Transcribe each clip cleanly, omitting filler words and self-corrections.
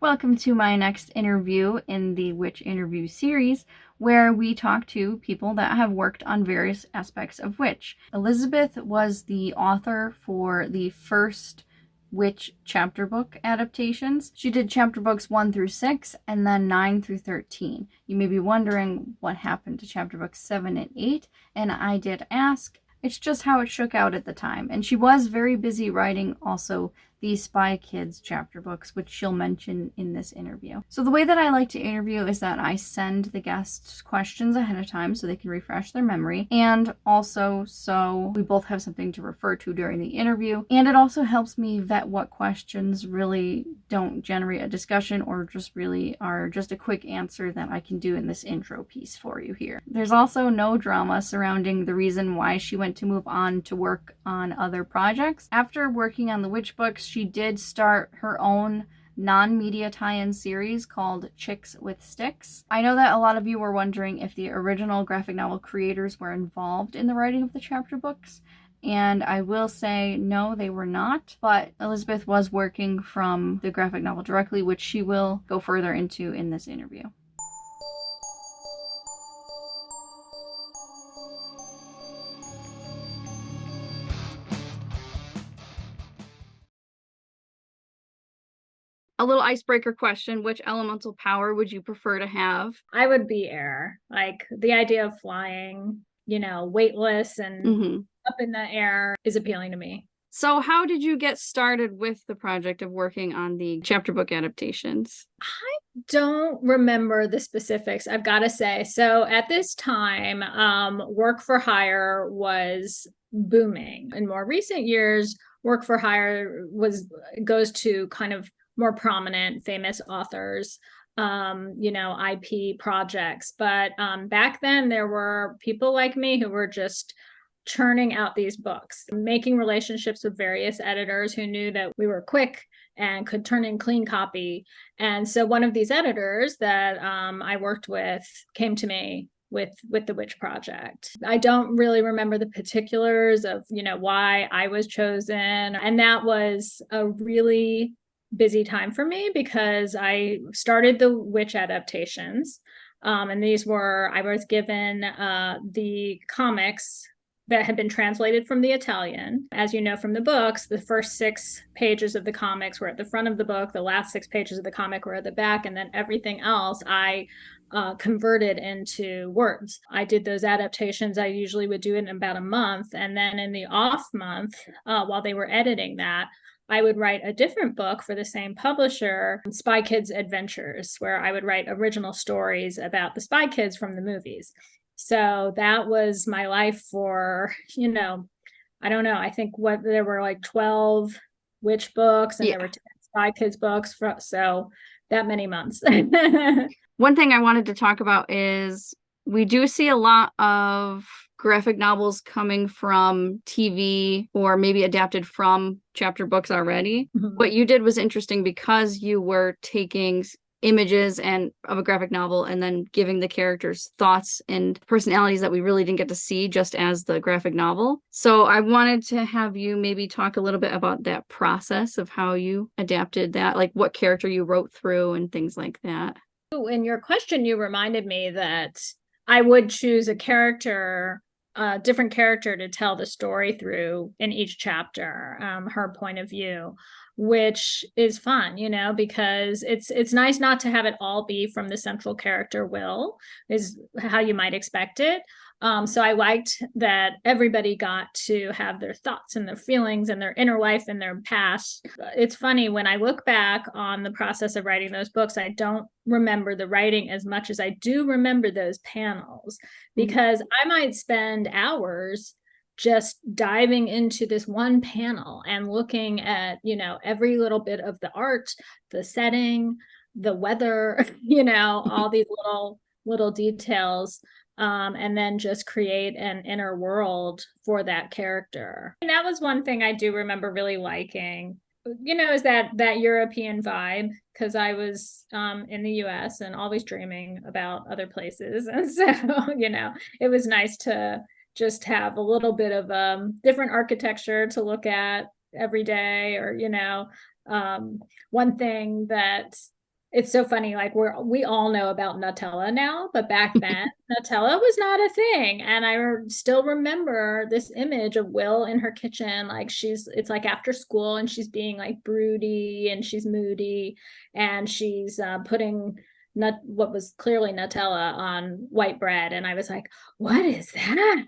Welcome to my next interview in the Witch interview series, where we talk to people that have worked on various aspects of Witch. Elizabeth was the author for the first Witch chapter book adaptations. She did chapter books 1 through 6 and then 9 through 13. You may be wondering what happened to chapter books 7 and 8, and I did ask. It's just how it shook out at the time. And she was very busy writing also the Spy Kids chapter books, which she'll mention in this interview. So the way that I like to interview is that I send the guests questions ahead of time so they can refresh their memory, and also so we both have something to refer to during the interview. And it also helps me vet what questions really don't generate a discussion or just really are just a quick answer that I can do in this intro piece for you here. There's also no drama surrounding the reason why she went to move on to work on other projects. After working on the Witch books, she did start her own non-media tie-in series called Chicks with Sticks. I know that a lot of you were wondering if the original graphic novel creators were involved in the writing of the chapter books, and I will say no, they were not, but Elizabeth was working from the graphic novel directly, which she will go further into in this interview. A little icebreaker question: which elemental power would you prefer to have? I would be air. Like the idea of flying, weightless and up in the air is appealing to me. So how did you get started with the project of working on the chapter book adaptations? I don't remember the specifics, I've got to say. So at this time, work for hire was booming. In more recent years, work for hire goes to kind of more prominent, famous authors, IP projects. But back then, there were people like me who were just churning out these books, making relationships with various editors who knew that we were quick and could turn in clean copy. And so one of these editors that I worked with came to me with the Witch project. I don't really remember the particulars of, why I was chosen. And that was a really busy time for me because I started the Witch adaptations. And I was given the comics that had been translated from the Italian. As you know from the books, the first 6 pages of the comics were at the front of the book, the last 6 pages of the comic were at the back, and then everything else I converted into words. I did those adaptations. I usually would do it in about a month, and then in the off month, while they were editing that, I would write a different book for the same publisher, Spy Kids Adventures, where I would write original stories about the Spy Kids from the movies. So that was my life for, I don't know, I think there were like 12 Witch books and there were 10 Spy Kids books, so that many months. One thing I wanted to talk about is we do see a lot of graphic novels coming from TV or maybe adapted from chapter books already. Mm-hmm. What you did was interesting because you were taking images of a graphic novel and then giving the characters thoughts and personalities that we really didn't get to see just as the graphic novel. So I wanted to have you maybe talk a little bit about that process of how you adapted that, like what character you wrote through and things like that. In your question, you reminded me that I would choose a different character to tell the story through in each chapter, her point of view, which is fun, because it's nice not to have it all be from the central character, Will, is how you might expect it. So I liked that everybody got to have their thoughts and their feelings and their inner life and their past. It's funny, when I look back on the process of writing those books, I don't remember the writing as much as I do remember those panels, because I might spend hours just diving into this one panel and looking at, every little bit of the art, the setting, the weather, all these little details. And then just create an inner world for that character. And that was one thing I do remember really liking, is that European vibe, because I was in the US and always dreaming about other places. And so, it was nice to just have a little bit of different architecture to look at every day, or, one thing that it's so funny, like we all know about Nutella now, but back then Nutella was not a thing. And still remember this image of Will in her kitchen, like it's like after school and she's being like broody and she's moody and she's putting what was clearly Nutella on white bread. And I was like, what is that?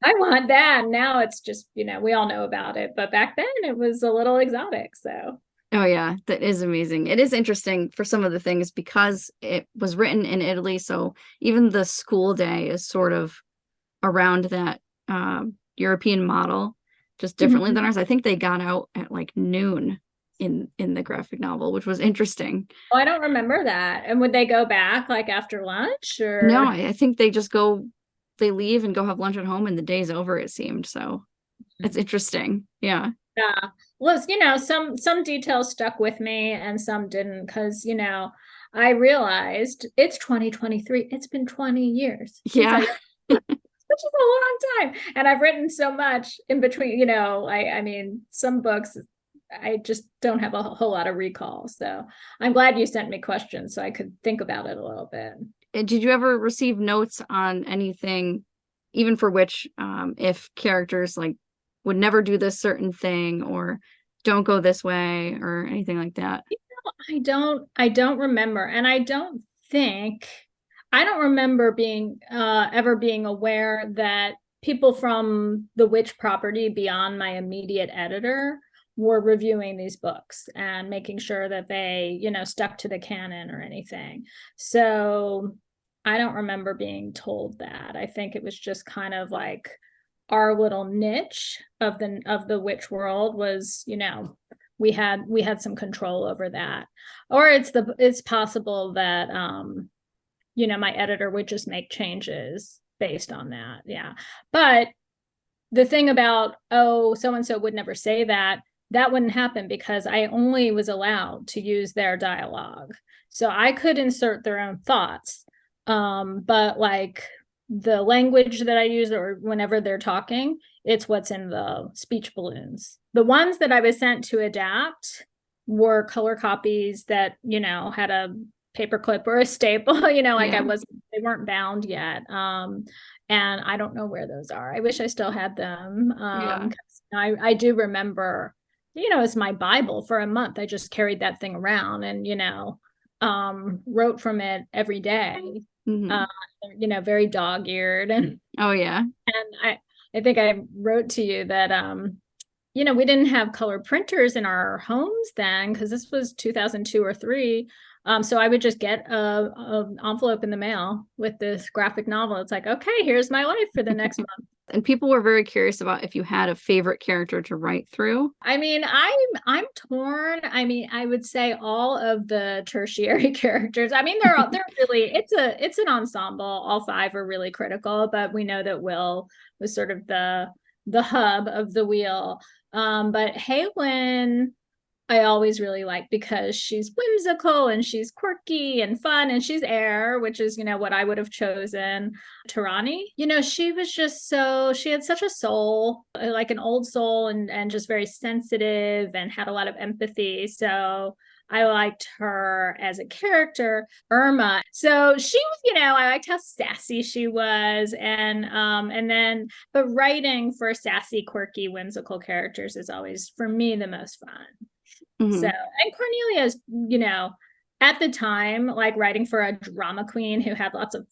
I want that. And now it's just, we all know about it, but back then it was a little exotic. So Oh yeah, that is amazing. It is interesting for some of the things because it was written in Italy, so even the school day is sort of around that European model, just differently than ours. I think they got out at like noon in the graphic novel, which was interesting. Oh, I don't remember that. And would they go back like after lunch No, or? I think they just go, they leave and go have lunch at home, and the day's over, it seemed. So it's interesting. Yeah. Yeah. Well, some details stuck with me and some didn't because, I realized it's 2023. It's been 20 years since Yeah. which is a long time. And I've written so much in between, I mean, some books I just don't have a whole lot of recall. So I'm glad you sent me questions so I could think about it a little bit. Did you ever receive notes on anything, even for which, if characters like would never do this certain thing or don't go this way or anything like that? I don't remember. And I don't remember being ever being aware that people from the Witch property beyond my immediate editor were reviewing these books and making sure that they, stuck to the canon or anything. So I don't remember being told that. I think it was just kind of like our little niche of the witch world was, we had some control over that. Or it's possible that my editor would just make changes based on that. Yeah. But the thing about, oh, so and so would never say that, that wouldn't happen because I only was allowed to use their dialogue. So I could insert their own thoughts. But like the language that I use or whenever they're talking, it's what's in the speech balloons. The ones that I was sent to adapt were color copies that, had a paperclip or a staple, like Yeah. they weren't bound yet. And I don't know where those are. I wish I still had them. Yeah. I do remember, it's my Bible for a month. I just carried that thing around and, wrote from it every day. Hmm. Very dog-eared. And Oh yeah. I think I wrote to you that we didn't have color printers in our homes then because this was 2002 or 3. So I would just get a envelope in the mail with this graphic novel. It's like, okay, here's my life for the next month. And people were very curious about if you had a favorite character to write through. I mean, I'm torn. I mean, I would say all of the tertiary characters. I mean, they're really it's an ensemble. All 5 are really critical, but we know that Will was sort of the hub of the wheel. But Haylin, I always really like because she's whimsical and she's quirky and fun and she's air, which is, what I would have chosen. Tarani, she was just she had such a soul, like an old soul and just very sensitive and had a lot of empathy. So I liked her as a character. Irma. So she was, I liked how sassy she was. And then, but writing for sassy, quirky, whimsical characters is always, for me, the most fun. Mm-hmm. So, and Cornelia's, at the time, like writing for a drama queen who had lots of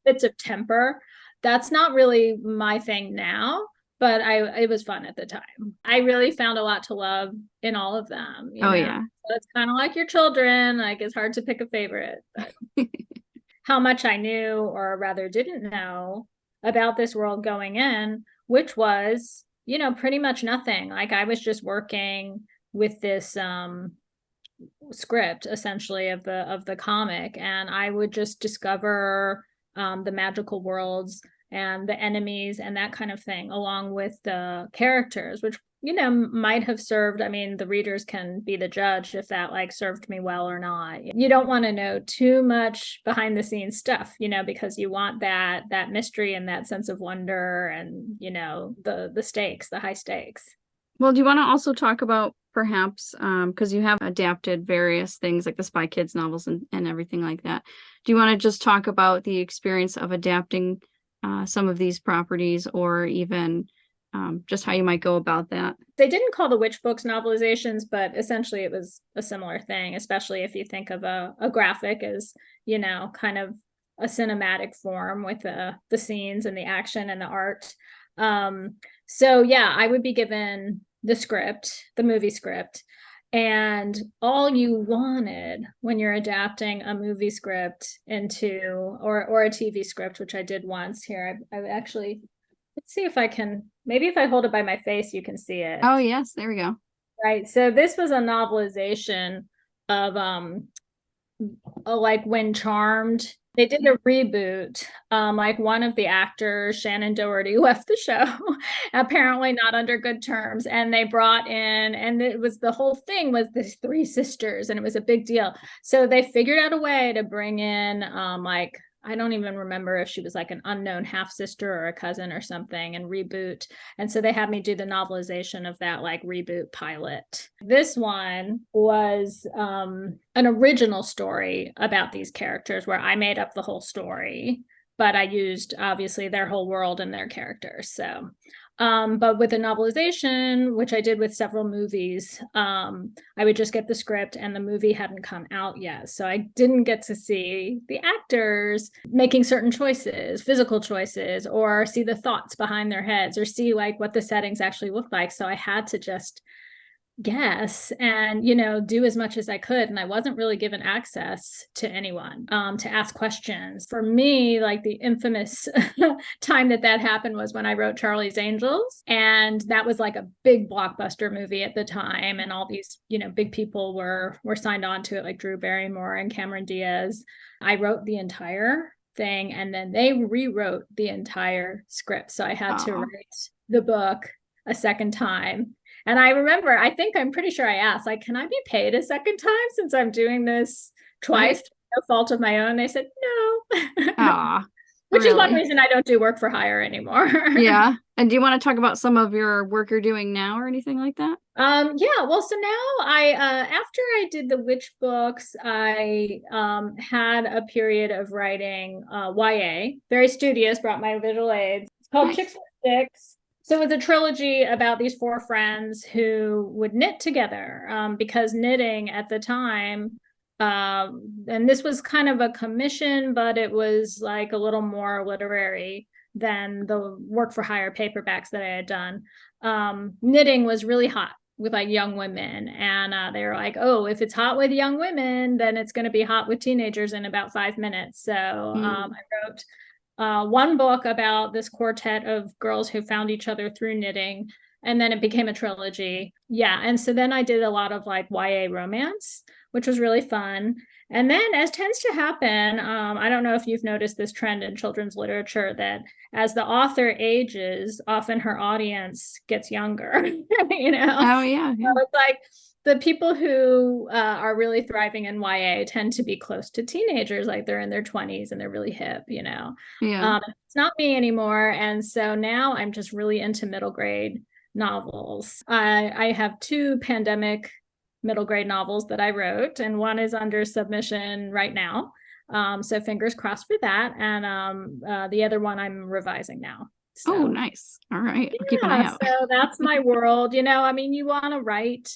fits of temper, that's not really my thing now, but it was fun at the time. I really found a lot to love in all of them, Oh yeah. So it's kind of like your children, like it's hard to pick a favorite, but how much I knew, or rather didn't know about this world going in, which was, pretty much nothing. Like I was just working with this script essentially of the comic, and I would just discover the magical worlds and the enemies and that kind of thing along with the characters, which might have served. I mean, the readers can be the judge if that like served me well or not. You don't want to know too much behind the scenes stuff, because you want that mystery and that sense of wonder and the stakes, the high stakes. Well, do you want to also talk about perhaps, because you have adapted various things like the Spy Kids novels and everything like that. Do you want to just talk about the experience of adapting some of these properties, or even just how you might go about that? They didn't call the witch books novelizations, but essentially it was a similar thing, especially if you think of a graphic as, kind of a cinematic form with the scenes and the action and the art. So yeah, I would be given the script, the movie script, and all you wanted when you're adapting a movie script into or a TV script, which I did once here. I actually, let's see if I can, maybe if I hold it by my face, you can see it. Oh, yes, there we go. Right. So this was a novelization of like When Charmed. They did a reboot. Like one of the actors, Shannon Doherty, left the show, apparently not under good terms. And they brought in, and it was the whole thing was these three sisters, and it was a big deal. So they figured out a way to bring in like, I don't even remember if she was like an unknown half sister or a cousin or something, and reboot. And so they had me do the novelization of that like reboot pilot. This one was an original story about these characters where I made up the whole story, but I used obviously their whole world and their characters. So but with a novelization, which I did with several movies, I would just get the script and the movie hadn't come out yet. So I didn't get to see the actors making certain choices, physical choices, or see the thoughts behind their heads, or see like what the settings actually look like. So I had to just guess and do as much as I could, and I wasn't really given access to anyone to ask questions. For me, like the infamous time that happened was when I wrote Charlie's Angels, and that was like a big blockbuster movie at the time, and all these big people were signed on to it, like Drew Barrymore and Cameron Diaz. I wrote the entire thing, and then they rewrote the entire script, so I had to write the book a second time. And I remember, I'm pretty sure I asked, like, can I be paid a second time since I'm doing this twice, Right. no fault of my own? They said no. Ah, Which is one really? reason I don't do work for hire anymore. Yeah. And do you want to talk about some of your work you're doing now or anything like that? Yeah, well, so now I after I did the witch books, I had a period of writing YA, very studious, brought my visual aids. It's called Chicks with Sticks. So it's a trilogy about these four friends who would knit together because knitting at the time, and this was kind of a commission, but it was like a little more literary than the work for hire paperbacks that I had done. Knitting was really hot with like young women, and they were like, oh, if it's hot with young women, then it's going to be hot with teenagers in about 5 minutes. So I wrote one book about this quartet of girls who found each other through knitting, and then it became a trilogy. Yeah, and so then I did a lot of like YA romance, which was really fun. And then, as tends to happen, I don't know if you've noticed this trend in children's literature that as the author ages, often her audience gets younger. Oh, yeah, yeah. So it's like the people who are really thriving in YA tend to be close to teenagers, like they're in their 20s and they're really hip. Yeah. It's not me anymore. And so now I'm just really into middle grade novels. I have two pandemic middle grade novels that I wrote, and one is under submission right now. So fingers crossed for that. And the other one I'm revising now. So, Oh, nice. All right. I'll keep an eye yeah, out. so that's my world. I mean, you want to write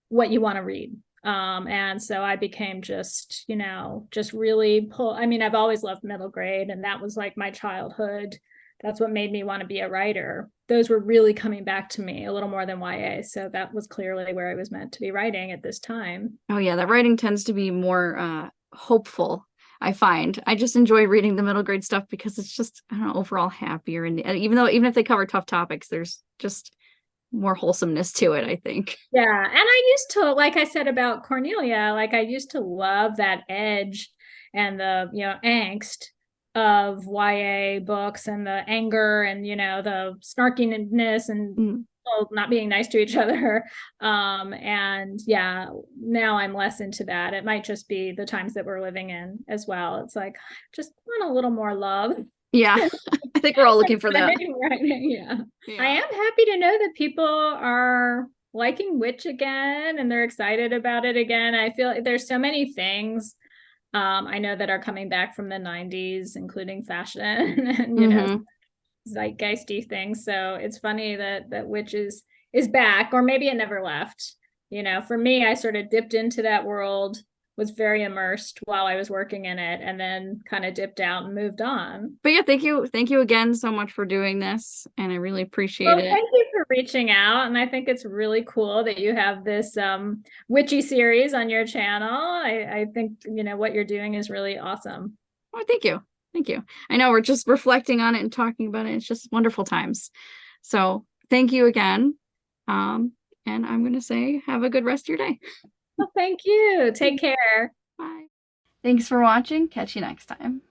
what you want to read. And so I became just really I mean, I've always loved middle grade, and that was like my childhood. That's what made me want to be a writer. Those were really coming back to me a little more than YA. So that was clearly where I was meant to be writing at this time. Oh, yeah. That writing tends to be more hopeful, I find. I just enjoy reading the middle grade stuff because it's just, I don't know, overall happier. And even if they cover tough topics, there's just more wholesomeness to it, I think. Yeah. And I used to, like I said about Cornelia, like I used to love that edge and the, angst of YA books, and the anger and, the snarkiness and not being nice to each other. And yeah, now I'm less into that. It might just be the times that we're living in as well. It's like, I just want a little more love. Yeah. I think we're all looking for that. Right. Yeah. I Yeah. am happy to know that people are liking witch again and they're excited about it again. I feel like there's so many things I know that are coming back from the 90s, including fashion and, zeitgeisty things. So it's funny that witch is back, or maybe it never left. For me, I sort of dipped into that world, was very immersed while I was working in it, and then kind of dipped out and moved on. But yeah, thank you again so much for doing this, and I really appreciate Well, it. thank you for reaching out, and I think it's really cool that you have this witchy series on your channel. I think what you're doing is really awesome. Oh, thank you. I know we're just reflecting on it and talking about it. It's just wonderful times. So thank you again, and I'm gonna say have a good rest of your day. Well, thank you. Take care. Bye. Thanks for watching. Catch you next time.